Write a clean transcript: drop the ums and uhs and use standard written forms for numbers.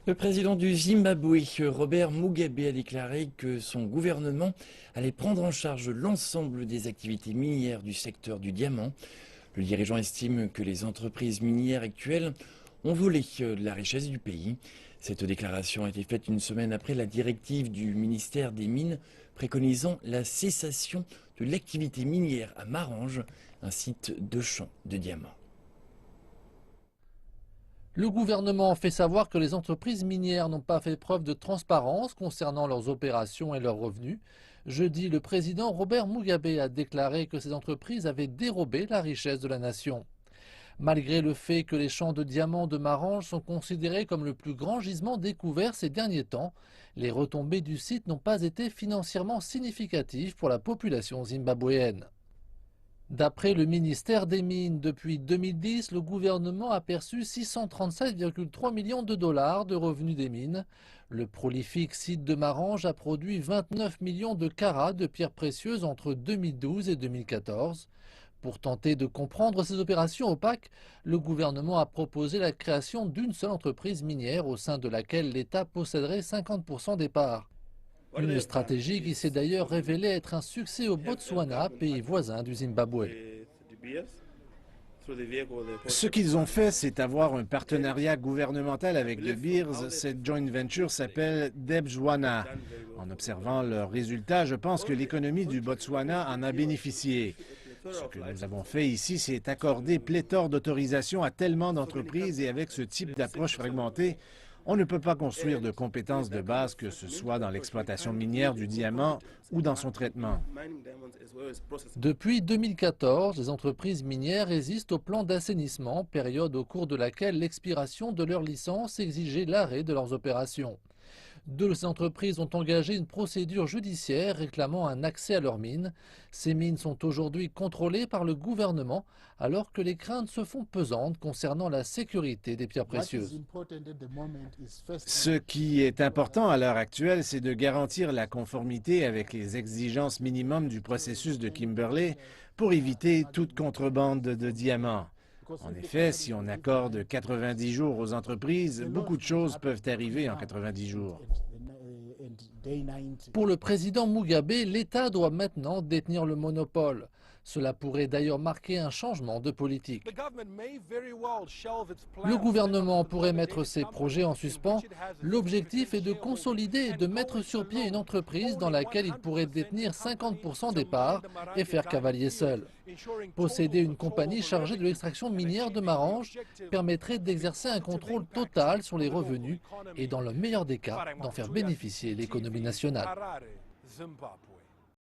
Le président du Zimbabwe, Robert Mugabe, a déclaré que son gouvernement allait prendre en charge l'ensemble des activités minières du secteur du diamant. Le dirigeant estime que les entreprises minières actuelles ont volé la richesse du pays. Cette déclaration a été faite une semaine après la directive du ministère des Mines préconisant la cessation de l'activité minière à Marange, un site de champ de diamants. Le gouvernement fait savoir que les entreprises minières n'ont pas fait preuve de transparence concernant leurs opérations et leurs revenus. Jeudi, le président Robert Mugabe a déclaré que ces entreprises avaient dérobé la richesse de la nation. Malgré le fait que les champs de diamants de Marange sont considérés comme le plus grand gisement découvert ces derniers temps, les retombées du site n'ont pas été financièrement significatives pour la population zimbabwéenne. D'après le ministère des Mines, depuis 2010, le gouvernement a perçu 637,3 millions de dollars de revenus des mines. Le prolifique site de Marange a produit 29 millions de carats de pierres précieuses entre 2012 et 2014. Pour tenter de comprendre ces opérations opaques, le gouvernement a proposé la création d'une seule entreprise minière au sein de laquelle l'État posséderait 50% des parts. Une stratégie qui s'est d'ailleurs révélée être un succès au Botswana, pays voisin du Zimbabwe. Ce qu'ils ont fait, c'est avoir un partenariat gouvernemental avec De Beers. Cette joint venture s'appelle Debswana. En observant leurs résultats, je pense que l'économie du Botswana en a bénéficié. Ce que nous avons fait ici, c'est accorder pléthore d'autorisations à tellement d'entreprises et avec ce type d'approche fragmentée, on ne peut pas construire de compétences de base, que ce soit dans l'exploitation minière du diamant ou dans son traitement. Depuis 2014, les entreprises minières résistent au plan d'assainissement, période au cours de laquelle l'expiration de leur licence exigeait l'arrêt de leurs opérations. Deux entreprises ont engagé une procédure judiciaire réclamant un accès à leurs mines. Ces mines sont aujourd'hui contrôlées par le gouvernement alors que les craintes se font pesantes concernant la sécurité des pierres précieuses. Ce qui est important à l'heure actuelle, c'est de garantir la conformité avec les exigences minimum du processus de Kimberley pour éviter toute contrebande de diamants. En effet, si on accorde 90 jours aux entreprises, beaucoup de choses peuvent arriver en 90 jours. Pour le président Mugabe, l'État doit maintenant détenir le monopole. Cela pourrait d'ailleurs marquer un changement de politique. Le gouvernement pourrait mettre ses projets en suspens. L'objectif est de consolider et de mettre sur pied une entreprise dans laquelle il pourrait détenir 50% des parts et faire cavalier seul. Posséder une compagnie chargée de l'extraction minière de Marange permettrait d'exercer un contrôle total sur les revenus et, dans le meilleur des cas, d'en faire bénéficier l'économie nationale.